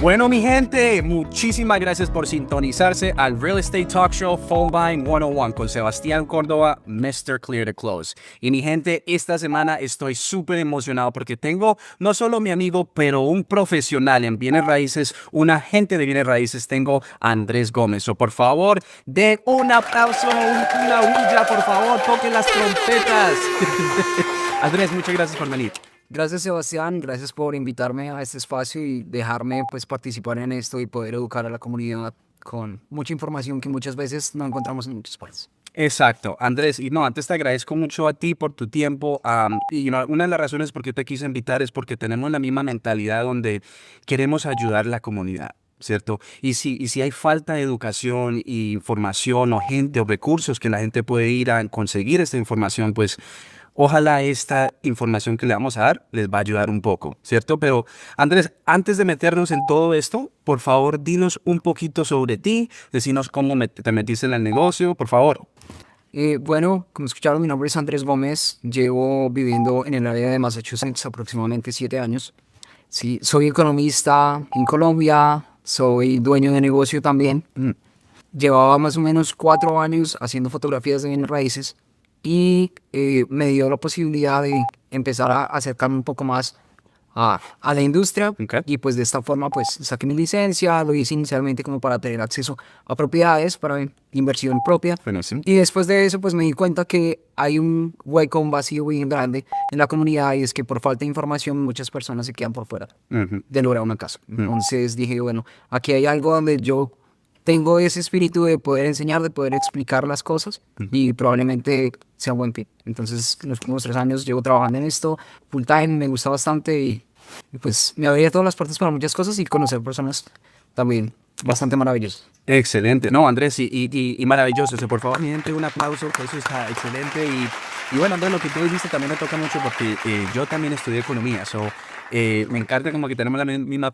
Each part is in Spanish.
Bueno, mi gente, muchísimas gracias por sintonizarse al Real Estate Talk Show Phone Buying 101 con Sebastián Córdoba, Mr. Clear to Close. Y mi gente, esta semana estoy súper emocionado porque tengo no solo mi amigo, pero un profesional en bienes raíces, un agente de bienes raíces. Tengo a Andrés Gómez. So, por favor, den un aplauso, una bulla, por favor, toquen las trompetas. Andrés, muchas gracias por venir. Gracias, Sebastián, gracias por invitarme a este espacio y dejarme participar en esto y poder educar a la comunidad con mucha información que muchas veces no encontramos en muchas partes. Exacto, Andrés, y no, antes te agradezco mucho a ti por tu tiempo, y una de las razones por qué te quise invitar es porque tenemos la misma mentalidad donde queremos ayudar a la comunidad, ¿cierto? Y si hay falta de educación y información o gente o recursos que la gente puede ir a conseguir esta información, pues ojalá esta información que le vamos a dar les va a ayudar un poco, ¿cierto? Pero Andrés, antes de meternos en todo esto, por favor, dinos un poquito sobre ti, decinos cómo te metiste en el negocio, por favor. Bueno, como escucharon, mi nombre es Andrés Gómez, llevo viviendo en el área de Massachusetts aproximadamente 7 años. Sí, soy economista en Colombia, soy dueño de negocio también. Llevaba más o menos 4 años haciendo fotografías de bienes raíces y me dio la posibilidad de empezar a acercarme un poco más a la industria. Okay. Y pues de esta forma pues saqué mi licencia, lo hice inicialmente como para tener acceso a propiedades para inversión propia. Bueno, sí. Y después de eso pues me di cuenta que hay un hueco, un vacío muy grande en la comunidad, y es que por falta de información muchas personas se quedan por fuera de lograr una casa. Entonces dije, bueno, aquí hay algo donde yo tengo ese espíritu de poder enseñar, de poder explicar las cosas, y probablemente sea un buen fit. Entonces, en los últimos 3 años llevo trabajando en esto full time, me gusta bastante y pues me abría todas las puertas para muchas cosas y conocer personas también bastante maravillosas. Excelente. No, Andrés, y maravilloso. O sea, por favor, mi gente, un aplauso, que eso está excelente. Y bueno, Andrés, lo que tú dijiste también me toca mucho porque yo también estudié economía. Me encanta como que tenemos la misma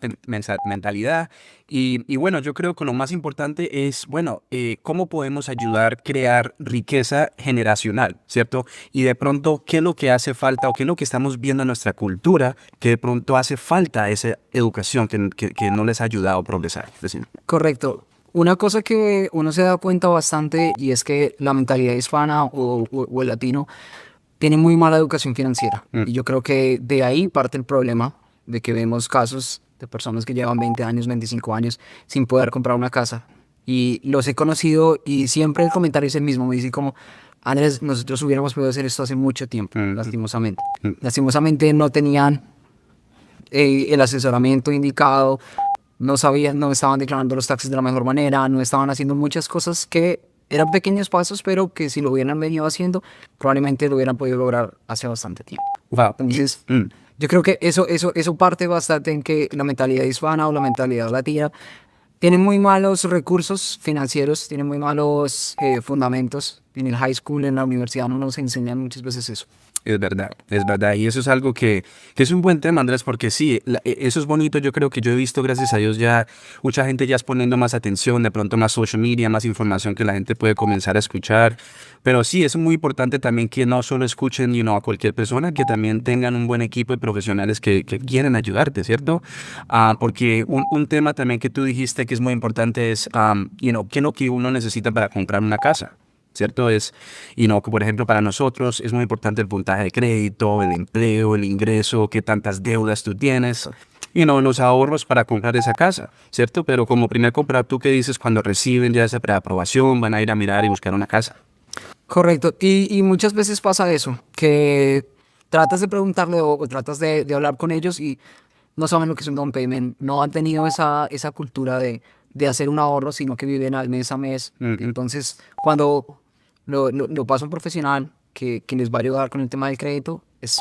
mentalidad. Y bueno, yo creo que lo más importante es, bueno, cómo podemos ayudar a crear riqueza generacional, ¿cierto? Y de pronto, ¿qué es lo que hace falta o qué es lo que estamos viendo en nuestra cultura que de pronto hace falta esa educación que no les ha ayudado a progresar? Es decir, Correcto. Una cosa que uno se da cuenta bastante, y es que la mentalidad hispana o el latino tiene muy mala educación financiera. Y yo creo que de ahí parte el problema de que vemos casos de personas que llevan 20 años, 25 años sin poder comprar una casa. Y los he conocido y siempre el comentario es el mismo. Me dicen como, Andrés, nosotros hubiéramos podido hacer esto hace mucho tiempo, lastimosamente. Lastimosamente no tenían el asesoramiento indicado, no sabían, no estaban declarando los taxes de la mejor manera, no estaban haciendo muchas cosas que eran pequeños pasos, pero que si lo hubieran venido haciendo, probablemente lo hubieran podido lograr hace bastante tiempo. wow. Entonces, yo creo que eso parte bastante en que la mentalidad hispana o la mentalidad latina tiene muy malos recursos financieros, tiene muy malos fundamentos. En el high school, en la universidad, no nos enseñan muchas veces eso. Es verdad, es verdad. Y eso es algo que es un buen tema, Andrés, porque sí, eso es bonito. Yo creo que yo he visto, gracias a Dios, ya mucha gente ya es poniendo más atención, de pronto más social media, más información que la gente puede comenzar a escuchar. Pero sí, es muy importante también que no solo escuchen a cualquier persona, que también tengan un buen equipo de profesionales que quieren ayudarte, ¿cierto? Porque un tema también que tú dijiste que es muy importante es, ¿qué es lo que uno necesita para comprar una casa? ¿Cierto? Que por ejemplo para nosotros es muy importante el puntaje de crédito, el empleo, el ingreso, qué tantas deudas tú tienes, los ahorros para comprar esa casa, ¿cierto? Pero como primer comprador, ¿tú qué dices cuando reciben ya esa preaprobación, van a ir a mirar y buscar una casa? Correcto. Y muchas veces pasa eso, que tratas de preguntarle o tratas de hablar con ellos y no saben lo que es un down payment, no han tenido esa cultura de hacer un ahorro, sino que viven al mes a mes. Entonces, cuando lo pasa un profesional que les va a ayudar con el tema del crédito, es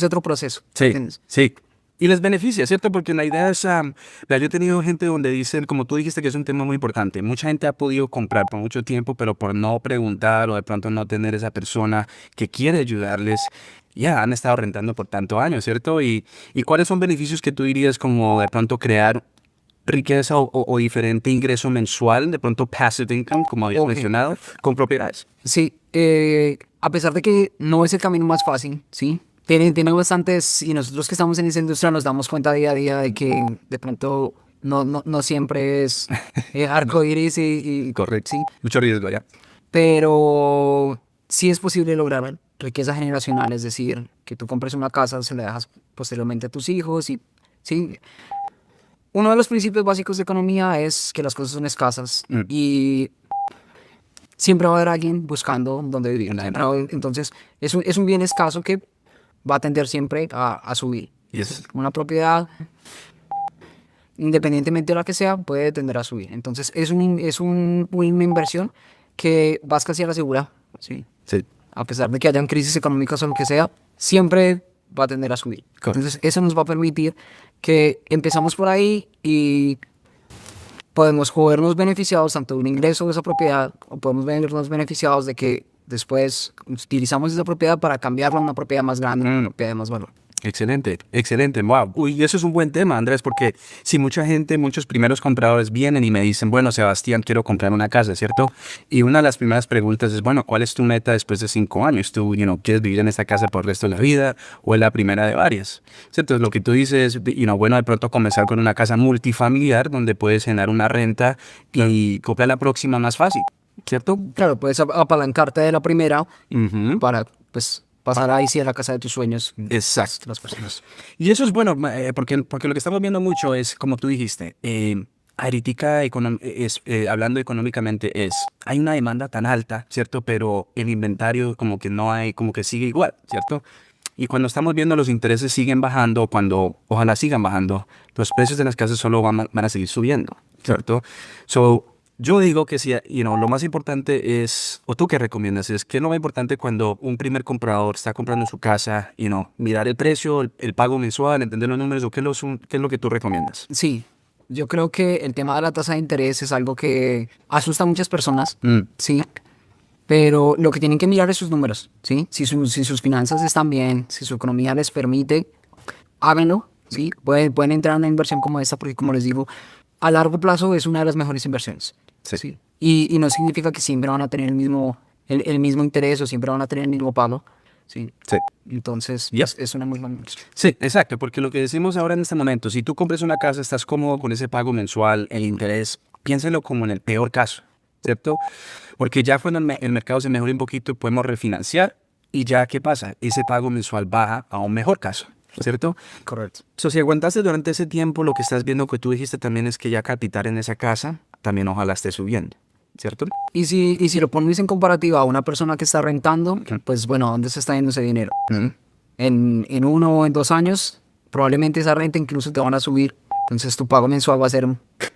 otro proceso. Sí, ¿Entiendes? sí. Y les beneficia, ¿cierto? Porque la idea es, yo he tenido gente donde dicen, como tú dijiste, que es un tema muy importante. Mucha gente ha podido comprar por mucho tiempo, pero por no preguntar o de pronto no tener esa persona que quiere ayudarles, ya han estado rentando por tantos años, ¿cierto? ¿Y cuáles son beneficios que tú dirías como de pronto crear riqueza o diferente ingreso mensual, de pronto passive income, como habías mencionado, con propiedades? Sí, a pesar de que no es el camino más fácil, ¿sí? tiene bastantes, y nosotros que estamos en esa industria nos damos cuenta día a día de que de pronto no siempre es arcoíris y Correcto. sí, Mucho riesgo ya. pero sí es posible lograr riqueza generacional, es decir, que tú compres una casa, se la dejas posteriormente a tus hijos y sí. Uno de los principios básicos de economía es que las cosas son escasas y siempre va a haber alguien buscando dónde vivir. ¿No? Entonces, es un bien escaso que va a tender siempre a subir. Yes. Una propiedad, independientemente de la que sea, puede tender a subir. Entonces, una inversión que vas casi a la segura. ¿Sí? Sí. A pesar de que hayan crisis económicas o lo que sea, siempre va a tender a subir. Correcto. Entonces, eso nos va a permitir que empezamos por ahí y podemos vernos beneficiados tanto de un ingreso de esa propiedad o podemos vernos beneficiados de que después utilizamos esa propiedad para cambiarla a una propiedad más grande, una propiedad de más valor. Excelente, excelente, wow. Uy, eso es un buen tema, Andrés, porque si mucha gente, muchos primeros compradores vienen y me dicen, bueno, Sebastián, quiero comprar una casa, ¿cierto? Y una de las primeras preguntas es, bueno, ¿cuál es tu meta después de 5 años? ¿Tú, quieres vivir en esta casa por el resto de la vida o es la primera de varias? ¿Cierto? Lo que tú dices, bueno, de pronto comenzar con una casa multifamiliar donde puedes generar una renta y comprar la próxima más fácil, ¿cierto? Claro, puedes apalancarte de la primera para, pues, pasar ahí sí a la casa de tus sueños. Exacto. Las personas. Y eso es bueno, porque lo que estamos viendo mucho es, como tú dijiste, ahorita hablando económicamente hay una demanda tan alta, ¿cierto? Pero el inventario como que no hay, como que sigue igual, ¿cierto? Y cuando estamos viendo los intereses siguen bajando, cuando ojalá sigan bajando, los precios de las casas solo van a seguir subiendo, ¿cierto? Yo digo que si, lo más importante es, o tú qué recomiendas, es que lo más importante cuando un primer comprador está comprando su casa, mirar el precio, el pago mensual, entender los números, o qué es lo que tú recomiendas. Sí, yo creo que el tema de la tasa de interés es algo que asusta a muchas personas, sí, pero lo que tienen que mirar es sus números, sí, si sus finanzas están bien, si su economía les permite, háganlo, sí, pueden entrar en una inversión como esta porque como les digo, a largo plazo es una de las mejores inversiones. Sí. Y no significa que siempre van a tener el mismo interés o siempre van a tener el mismo pago. Sí. Entonces, Yep. es una muy buena inversión. Sí, exacto, porque lo que decimos ahora en este momento, si tú compras una casa, estás cómodo con ese pago mensual, el interés, piénsalo como en el peor caso, ¿cierto? Porque ya cuando el mercado se mejora un poquito, podemos refinanciar y ya, ¿qué pasa? Ese pago mensual baja a un mejor caso, ¿cierto? Correcto. Si aguantaste durante ese tiempo, lo que estás viendo que tú dijiste también es que ya capital en esa casa, también ojalá esté subiendo, ¿cierto? Y si lo pones en comparativa a una persona que está rentando, pues bueno, ¿dónde se está yendo ese dinero? En 1 o en 2 años, probablemente esa renta incluso te van a subir. Entonces tu pago mensual va a ser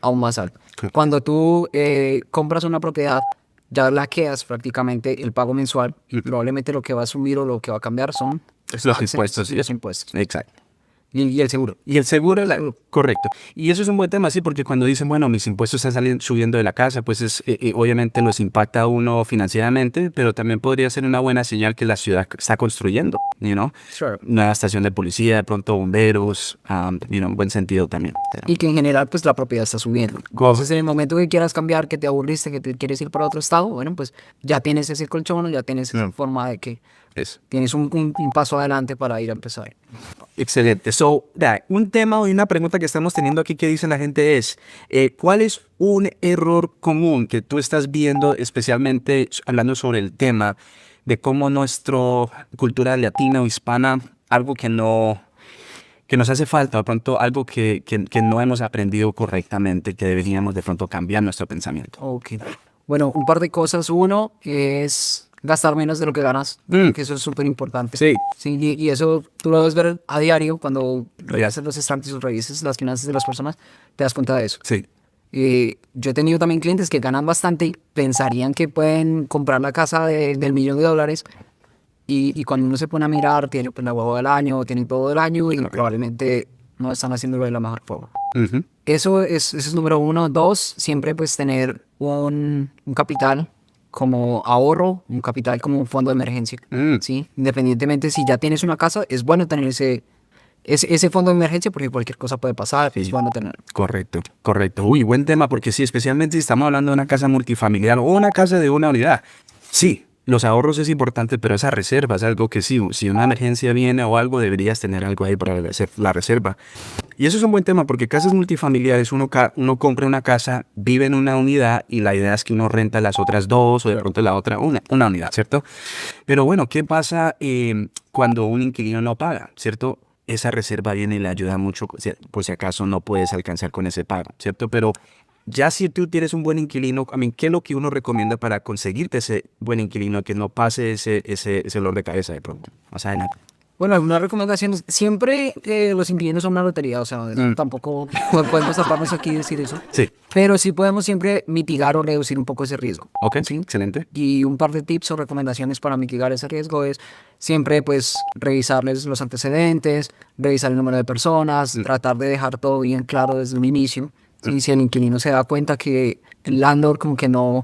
aún más alto. Cuando tú compras una propiedad, ya la quedas prácticamente el pago mensual. Y probablemente lo que va a subir o lo que va a cambiar son los impuestos. Los impuestos. Exacto. Y el seguro. Y el seguro, correcto. Y eso es un buen tema, sí, porque cuando dicen, bueno, mis impuestos están subiendo de la casa, pues obviamente los impacta a uno financieramente, pero también podría ser una buena señal que la ciudad está construyendo, Sure. Nueva estación de policía, de pronto bomberos, en buen sentido también. Y que en general, pues la propiedad está subiendo. Entonces, en el momento que quieras cambiar, que te aburriste, que te quieres ir para otro estado, bueno, pues ya tienes ese colchón, ya tienes esa forma de que tienes un paso adelante para ir a empezar. Excelente. Un tema y una pregunta que estamos teniendo aquí que dice la gente es, ¿cuál es un error común que tú estás viendo, especialmente hablando sobre el tema de cómo nuestra cultura latina o hispana, algo que nos hace falta, de pronto algo que no hemos aprendido correctamente, que deberíamos de pronto cambiar nuestro pensamiento? Ok. Bueno, un par de cosas. Uno es gastar menos de lo que ganas, que eso es súper importante. Sí. Sí, y eso tú lo debes ver a diario cuando haces los estantes o revises las finanzas de las personas, te das cuenta de eso. Sí. Yo he tenido también clientes que ganan bastante y pensarían que pueden comprar la casa del $1.000.000 y cuando uno se pone a mirar, tiene pues, la huevo del año, tienen todo del año y probablemente no están haciéndolo de la mejor forma. Eso es número 1. 2, siempre pues tener un capital como ahorro, un capital como un fondo de emergencia. ¿Sí? Independientemente si ya tienes una casa, es bueno tener ese fondo de emergencia porque cualquier cosa puede pasar, es bueno tener. Correcto. Uy, buen tema, porque sí, especialmente si estamos hablando de una casa multifamiliar o una casa de una unidad. Sí, los ahorros es importante, pero esa reserva es algo que si una emergencia viene o algo, deberías tener algo ahí para la reserva. Y eso es un buen tema porque casas multifamiliares, uno compra una casa, vive en una unidad y la idea es que uno renta las otras dos o de pronto la otra una unidad, ¿cierto? Pero bueno, ¿qué pasa cuando un inquilino no paga, ¿cierto? Esa reserva viene y le ayuda mucho por si acaso no puedes alcanzar con ese pago, ¿cierto? Pero ya si tú tienes un buen inquilino, ¿qué es lo que uno recomienda para conseguirte ese buen inquilino que no pase ese dolor de cabeza de pronto? Más adelante. Bueno, algunas recomendaciones. Siempre los inquilinos son una lotería, o sea, tampoco podemos taparnos aquí y decir eso. Sí. Pero sí podemos siempre mitigar o reducir un poco ese riesgo. Ok, sí, excelente. Y un par de tips o recomendaciones para mitigar ese riesgo es siempre pues revisarles los antecedentes, revisar el número de personas, tratar de dejar todo bien claro desde un inicio. Y si el inquilino se da cuenta que el landlord como que no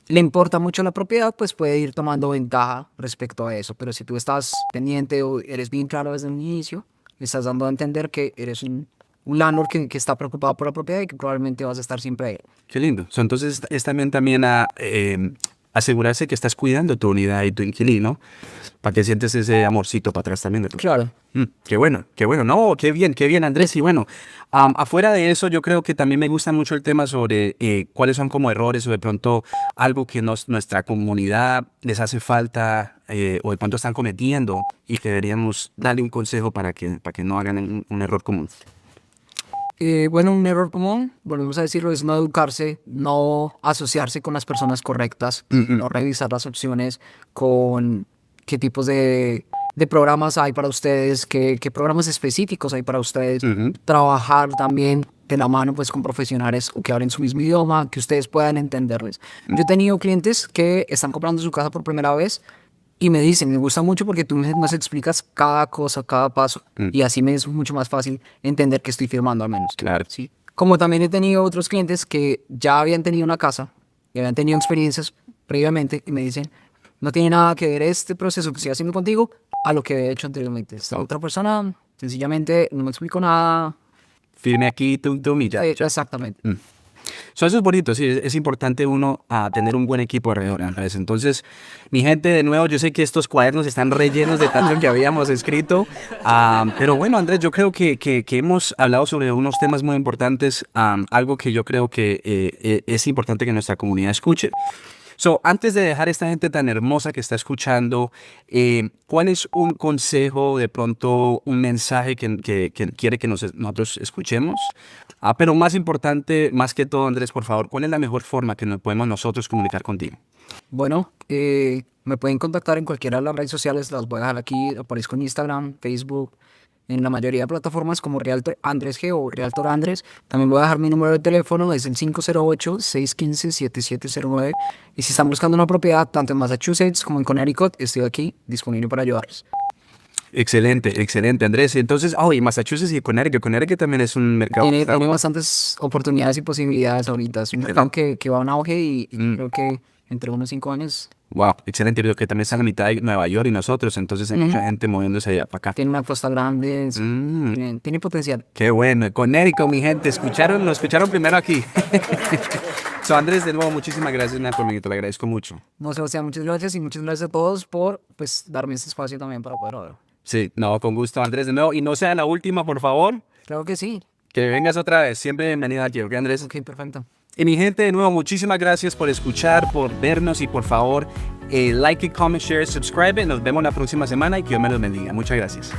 le importa mucho la propiedad, pues puede ir tomando ventaja respecto a eso. Pero si tú estás pendiente o eres bien claro desde un inicio, le estás dando a entender que eres un landlord que está preocupado por la propiedad y que probablemente vas a estar siempre ahí. Qué lindo. Entonces es también a asegurarse que estás cuidando tu unidad y tu inquilino para que sientes ese amorcito para atrás también de tu. Claro. Qué bueno. No, qué bien, Andrés. Y bueno, afuera de eso, yo creo que también me gusta mucho el tema sobre cuáles son como errores o de pronto algo que nuestra comunidad les hace falta o de pronto están cometiendo y que deberíamos darle un consejo para que no hagan un error común. Bueno, un error común, volvemos a decirlo, es no educarse, no asociarse con las personas correctas, no revisar las opciones con qué tipos de programas hay para ustedes, qué programas específicos hay para ustedes, trabajar también de la mano pues con profesionales que hablen su mismo idioma, que ustedes puedan entenderles. Yo he tenido clientes que están comprando su casa por primera vez y me dicen, me gusta mucho porque tú nos explicas cada cosa, cada paso, y así me es mucho más fácil entender que estoy firmando al menos. Claro. Sí. Como también he tenido otros clientes que ya habían tenido una casa, y habían tenido experiencias previamente, y me dicen, no tiene nada que ver este proceso que estoy haciendo contigo a lo que he hecho anteriormente. Esta otra persona sencillamente no me explicó nada. Firme aquí, tum, y ya. Exactamente. Eso es bonito, sí, es importante uno tener un buen equipo alrededor, Andrés. Entonces, mi gente, de nuevo, yo sé que estos cuadernos están rellenos de tanto que habíamos escrito, pero bueno, Andrés, yo creo que hemos hablado sobre unos temas muy importantes, algo que yo creo que es importante que nuestra comunidad escuche. Antes de dejar a esta gente tan hermosa que está escuchando, ¿cuál es un consejo, de pronto un mensaje que quiere que nosotros escuchemos? Pero más importante, más que todo, Andrés, por favor, ¿cuál es la mejor forma que nos podemos nosotros comunicar contigo? Bueno, me pueden contactar en cualquiera de las redes sociales, las voy a dejar aquí, aparezco en Instagram, Facebook, en la mayoría de plataformas como Realtor Andrés G o Realtor Andrés. También voy a dejar mi número de teléfono, es el 508-615-7709. Y si están buscando una propiedad, tanto en Massachusetts como en Connecticut, estoy aquí disponible para ayudarles. Excelente, Andrés. Entonces, y Massachusetts y Connecticut también es un mercado. Tiene bastantes oportunidades y posibilidades ahorita. Es un mercado que va a un auge y creo que entre unos 5 años. Wow, excelente. Pero que también está en la mitad de Nueva York y nosotros, entonces hay mucha gente moviéndose allá para acá. Tiene una costa grande, tiene potencial. Qué bueno. Connecticut, mi gente, lo escucharon primero aquí. Andrés, de nuevo, muchísimas gracias por venir, te lo agradezco mucho. No, Sebastián, muchas gracias y muchas gracias a todos por darme este espacio también para poder hablar. Sí, no, con gusto, Andrés, de nuevo. Y no sea la última, por favor. Claro que sí. Que vengas otra vez. Siempre bienvenida aquí, ¿ok, Andrés? Ok, perfecto. Y mi gente, de nuevo, muchísimas gracias por escuchar, por vernos y por favor, like, comment, share, subscribe. Nos vemos la próxima semana y que Dios me los bendiga. Muchas gracias.